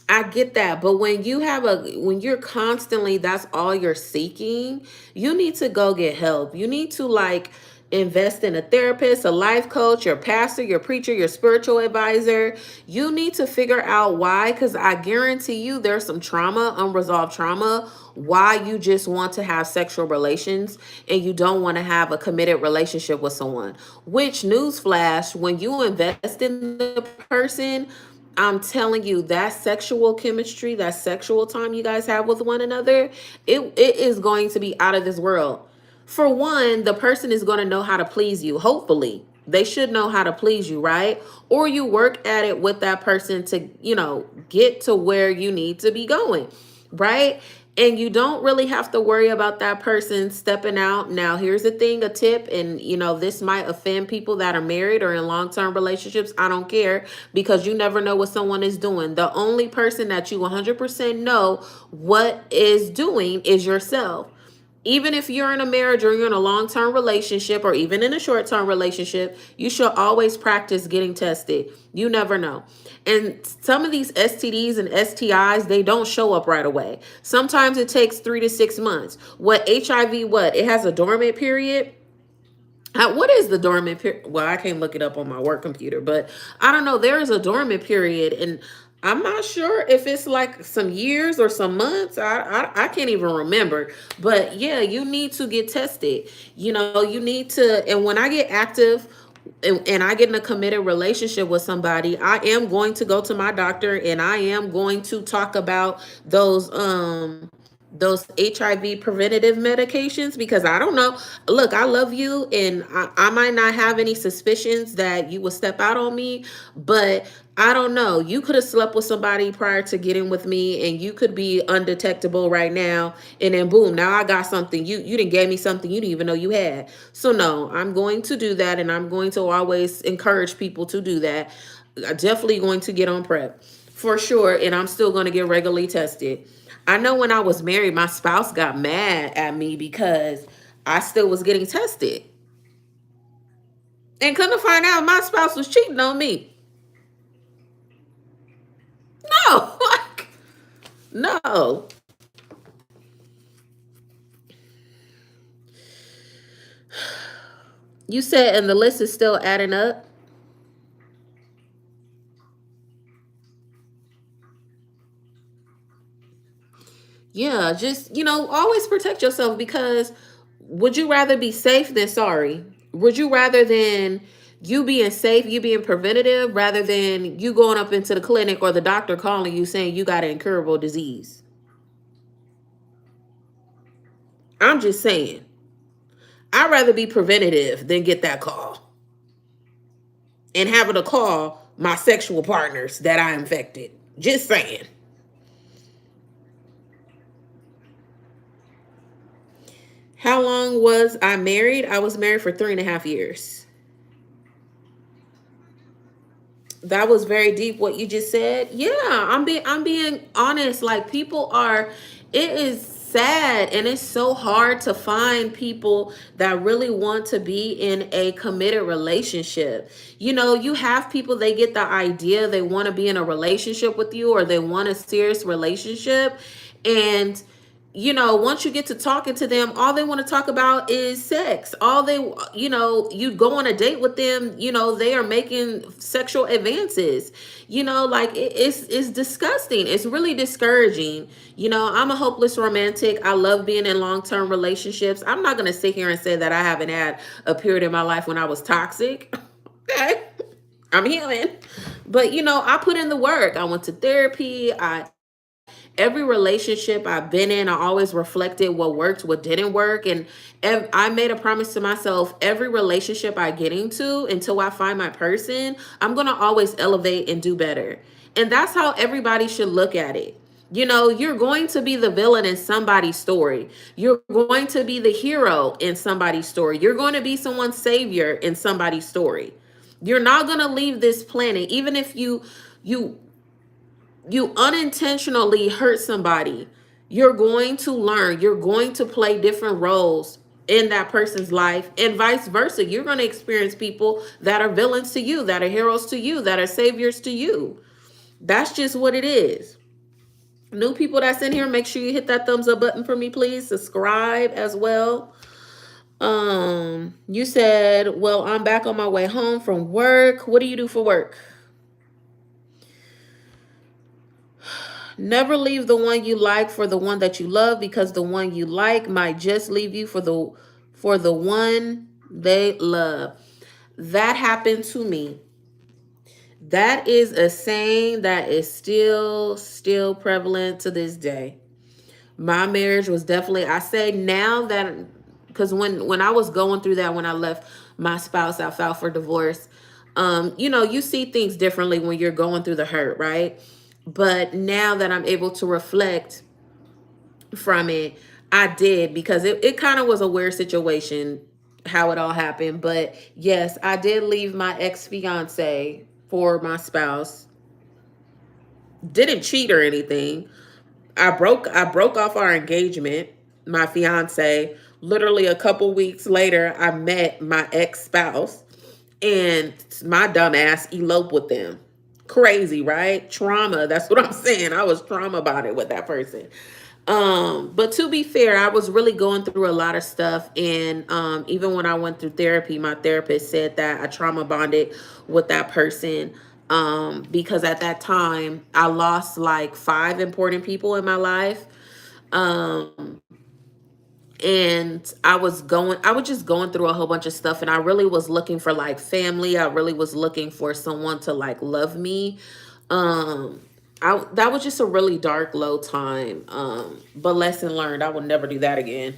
I get that. But when you're constantly, that's all you're seeking, you need to go get help. You need to like invest in a therapist, a life coach, your pastor, your preacher, your spiritual advisor. You need to figure out why, because I guarantee you there's some trauma, unresolved trauma, why you just want to have sexual relations and you don't want to have a committed relationship with someone. Which, newsflash, when you invest in the person, I'm telling you, that sexual chemistry, that sexual time you guys have with one another, it is going to be out of this world. For one, the person is going to know how to please you. Hopefully, they should know how to please you, right? Or you work at it with that person to, get to where you need to be going, right? And you don't really have to worry about that person stepping out. Now, here's the thing, a tip, and this might offend people that are married or in long-term relationships. I don't care, because you never know what someone is doing. The only person that you 100% know what is doing is yourself. Even if you're in a marriage or you're in a long-term relationship or even in a short-term relationship, you should always practice getting tested. You never know. And some of these STDs and STIs, they don't show up right away. Sometimes it takes 3 to 6 months. What HIV, what? It has a dormant period. What is the dormant period? Well, I can't look it up on my work computer, but I don't know. There is a dormant period, and I'm not sure if it's like some years or some months. I can't even remember. But yeah, you need to get tested. You need to. And when I get active, and I get in a committed relationship with somebody, I am going to go to my doctor, and I am going to talk about those HIV preventative medications, because I don't know. Look, I love you, and I might not have any suspicions that you will step out on me, but I don't know. You could have slept with somebody prior to getting with me, and you could be undetectable right now, and then boom, now I got something. You didn't gave me something you didn't even know you had. So no, I'm going to do that, and I'm going to always encourage people to do that. I'm definitely going to get on PrEP for sure, and I'm still going to get regularly tested. I know when I was married, my spouse got mad at me because I still was getting tested. And couldn't find out my spouse was cheating on me. No, like, no. You said, and the list is still adding up. Yeah, just, always protect yourself, because would you rather be safe than sorry? Would you rather than you being safe, you being preventative, rather than you going up into the clinic or the doctor calling you saying you got an incurable disease? I'm just saying. I'd rather be preventative than get that call and having to call my sexual partners that I infected. Just saying. How long was I married? I was married for 3.5 years. That was very deep what you just said. Yeah, I'm being honest. Like, people are, it is sad, and it's so hard to find people that really want to be in a committed relationship. You have people, they get the idea, they want to be in a relationship with you, or they want a serious relationship, and once you get to talking to them, all they want to talk about is sex. All they, you go on a date with them, they are making sexual advances. Like, it's disgusting. It's really discouraging. I'm a hopeless romantic. I love being in long-term relationships. I'm not going to sit here and say that I haven't had a period in my life when I was toxic. Okay. I'm healing. But, I put in the work. I went to therapy. Every relationship I've been in, I always reflected what worked, what didn't work. And I made a promise to myself, every relationship I get into, until I find my person, I'm going to always elevate and do better. And that's how everybody should look at it. You're going to be the villain in somebody's story. You're going to be the hero in somebody's story. You're going to be someone's savior in somebody's story. You're not going to leave this planet, even if you unintentionally hurt somebody. You're going to learn. You're going to play different roles in that person's life, and vice versa. You're going to experience people that are villains to you, that are heroes to you, that are saviors to you. That's just what it is. New people that's in here, make sure you hit that thumbs up button for me, please. Subscribe as well. You said, well, I'm back on my way home from work. What do you do for work? Never leave the one you like for the one that you love, because the one you like might just leave you for the one they love. That happened to me. That is a saying that is still prevalent to this day. My marriage was definitely, I say now that, because when I was going through that, when I left my spouse, I filed for divorce. You see things differently when you're going through the hurt, right? But now that I'm able to reflect from it. I did, because it kind of was a weird situation how it all happened. But yes, I did leave my ex-fiance for my spouse. Didn't cheat or anything. I broke off our engagement, my fiance. Literally a couple weeks later, I met my ex-spouse, and my dumb ass eloped with them. Crazy, right? Trauma. That's what I'm saying. I was trauma about it with that person. But to be fair, I was really going through a lot of stuff. And even when I went through therapy, my therapist said that I trauma bonded with that person. Because at that time I lost like 5 important people in my life. Um, and I was just going through a whole bunch of stuff, and I really was looking for like family. I really was looking for someone to like love me. um that was just a really dark, low time. But lesson learned, I will never do that again.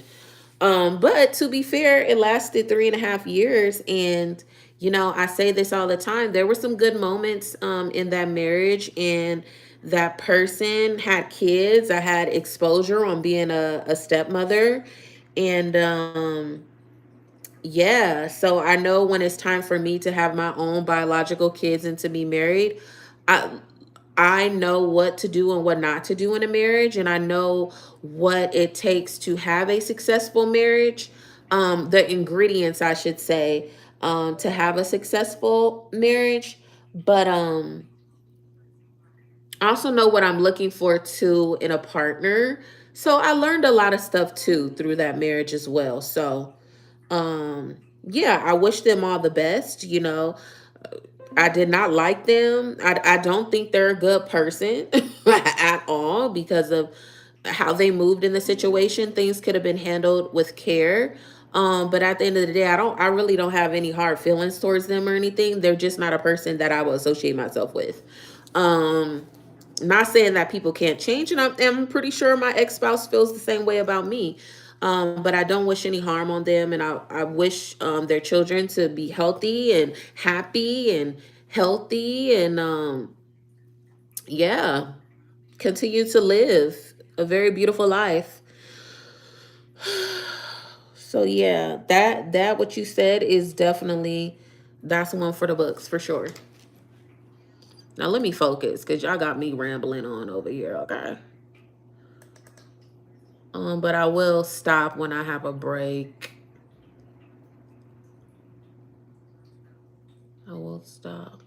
But to be fair, it lasted 3.5 years. And I say this all the time, there were some good moments in that marriage, and that person had kids. I had exposure on being a stepmother. And yeah, so I know when it's time for me to have my own biological kids and to be married, I I know what to do and what not to do in a marriage, and I know what it takes to have a successful marriage. The ingredients, I should say, to have a successful marriage. But I also know what I'm looking for too in a partner. So I learned a lot of stuff too through that marriage as well. So um yeah, I wish them all the best. I did not like them. I don't think they're a good person at all, because of how they moved in the situation. Things could have been handled with care. But at the end of the day, I really don't have any hard feelings towards them or anything. They're just not a person that I will associate myself with. Um, Not saying that people can't change, and I'm pretty sure my ex-spouse feels the same way about me. But I don't wish any harm on them, and I wish their children to be healthy and happy and healthy, and yeah, continue to live a very beautiful life. So yeah, that what you said is definitely, that's one for the books for sure. Now let me focus, because y'all got me rambling on over here, okay? But I will stop when I have a break. I will stop.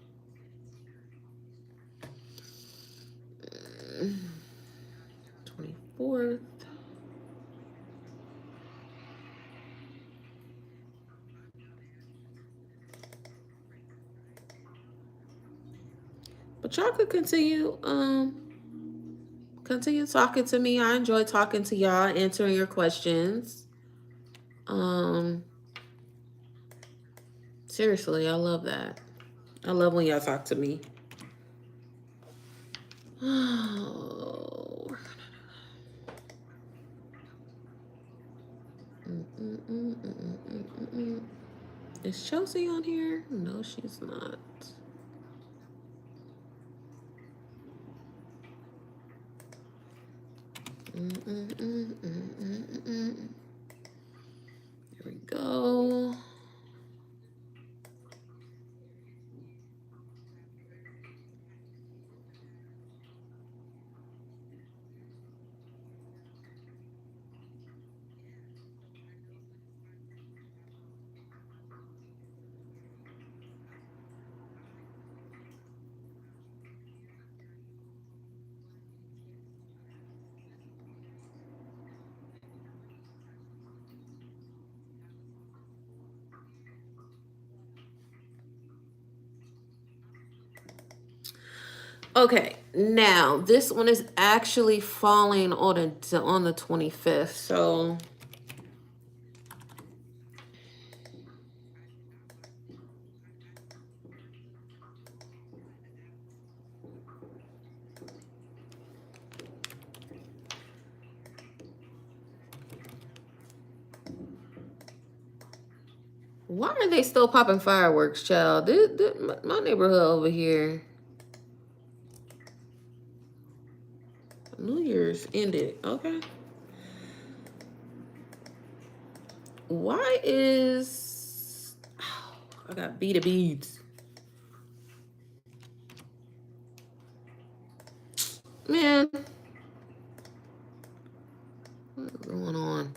24th. But y'all could continue talking to me. I enjoy talking to y'all, answering your questions. Um, Seriously, I love that. I love when y'all talk to me. Oh. Mm, mm, mm, mm, mm, mm, mm, mm. Is Chelsea on here? No, she's not. Mm, mm, mm, mm, mm, mm, mm. Here we go. Okay, now this one is actually falling on the 25th. So why are they still popping fireworks, child? My neighborhood over here, New Year's ended. Okay. Why is... Oh, I got bead of beads. Man. What's going on?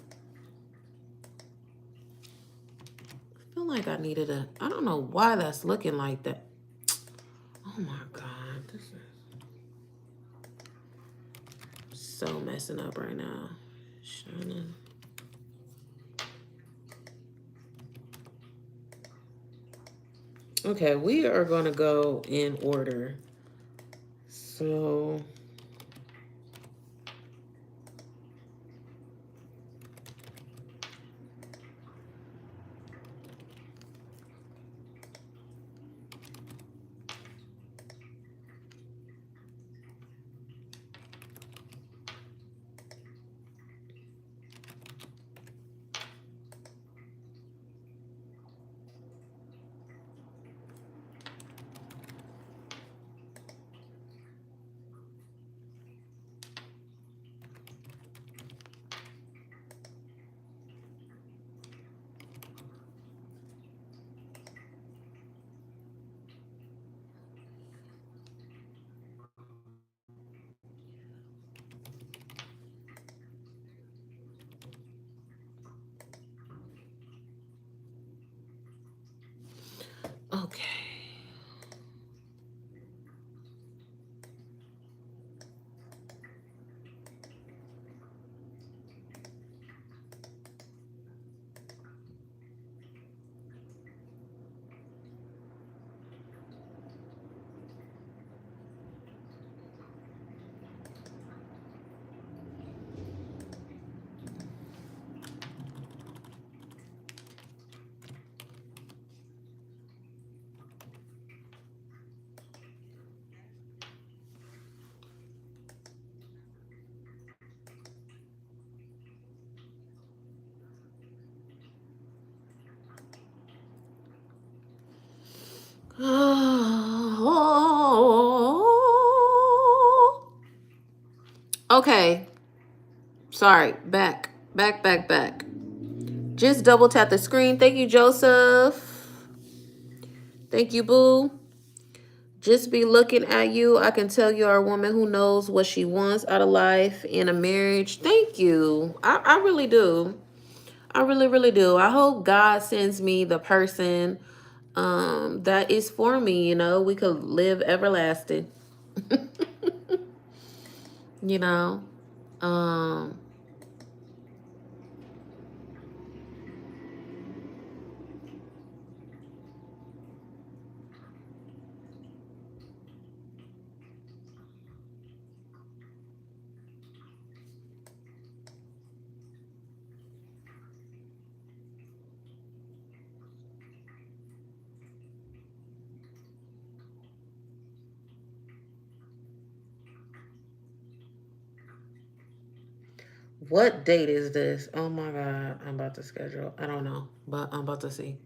I feel like I needed a... I don't know why that's looking like that. Oh my God. This is so messing up right now. Shining. Okay, we are going to go in order. So... Okay. Okay. Sorry. Back. Back. Just double tap the screen. Thank you, Joseph. Thank you, boo. Just be looking at you. I can tell you are a woman who knows what she wants out of life in a marriage. Thank you. I really do. I really do. I hope God sends me the person that is for me, you know. We could live everlasting. You know. Um what date is this? Oh my God. I'm about to schedule. I don't know, but I'm about to see.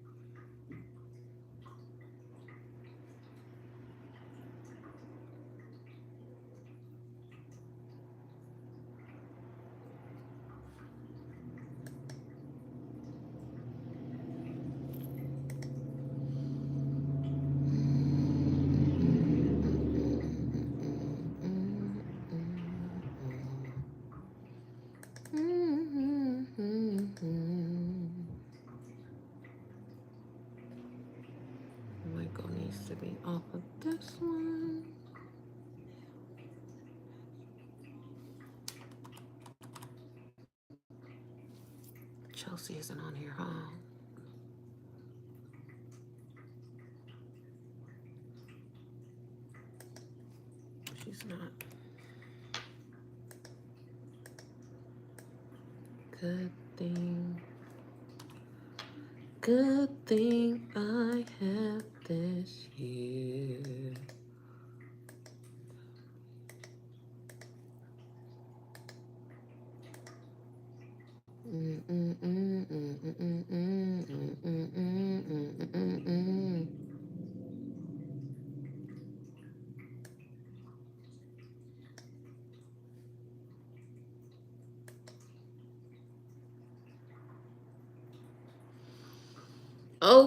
Michael needs to be off of this one. Chelsea isn't on here, huh? She's not. Good thing. Good thing I have this year.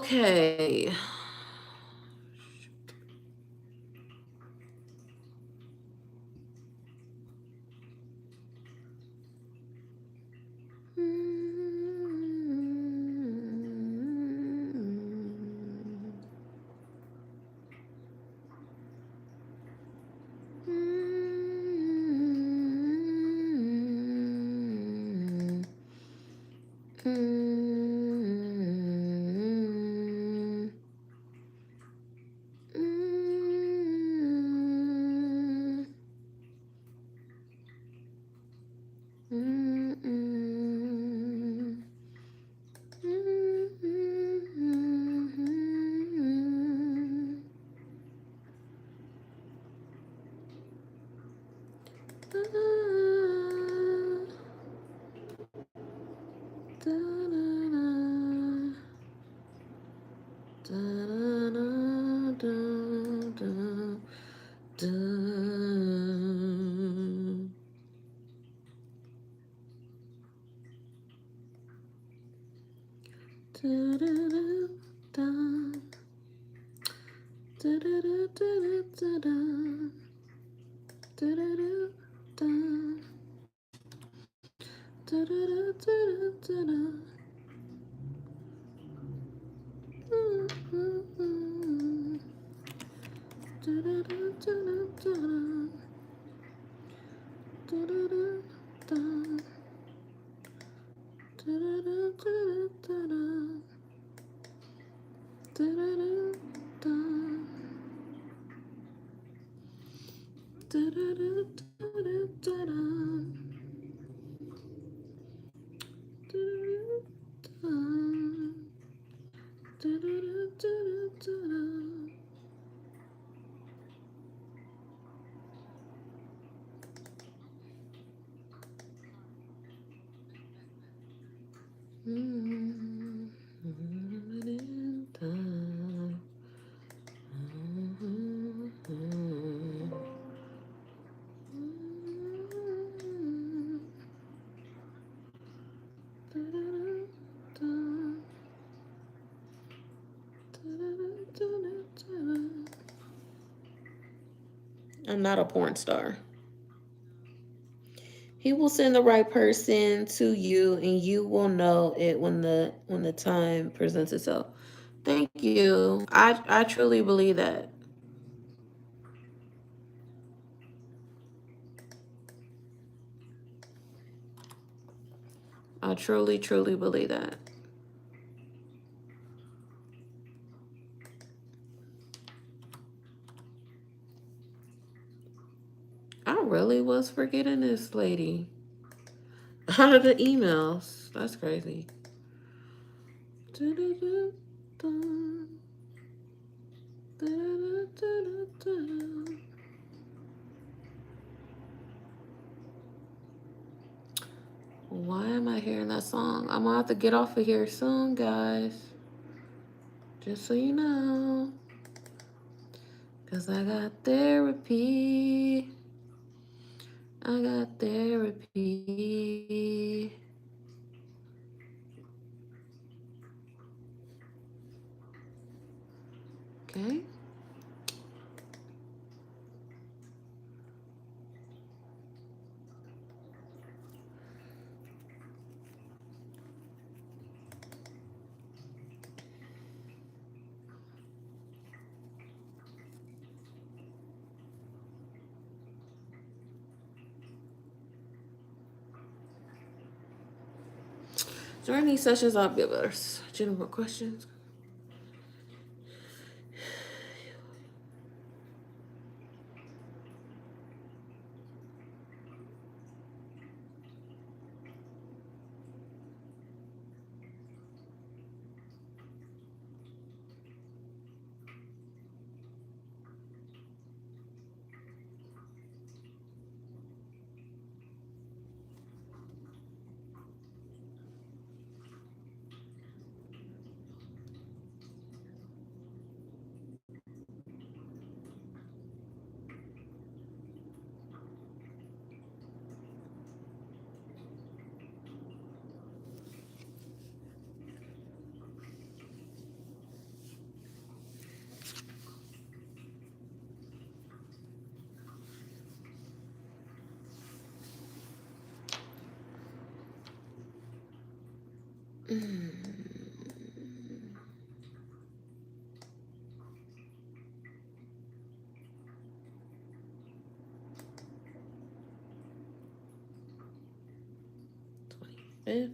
Okay. I'm not a porn star. He will send the right person to you, and you will know it when the time presents itself. Thank you. I truly believe that. I truly, truly believe that. I really was forgetting this lady out of the emails. That's crazy. Why am I hearing that song? I'm gonna have to get off of here soon, guys. Just so you know. Cause I got therapy. I got therapy. Okay. Is there any sessions I'll be able to general questions? 25th.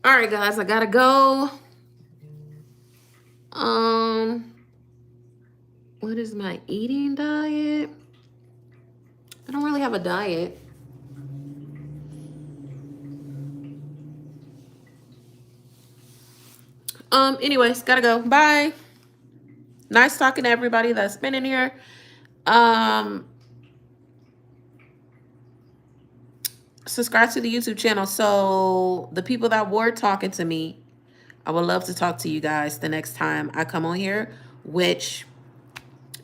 All right, guys, I gotta go. What is my eating diet? I don't really have a diet. Anyways, gotta go. Bye. Nice talking to everybody that's been in here. Subscribe to the YouTube channel. So the people that were talking to me, I would love to talk to you guys the next time I come on here, which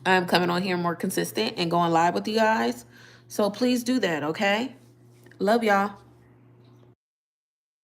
I'm coming on here more consistent and going live with you guys. So please do that, okay? Love y'all.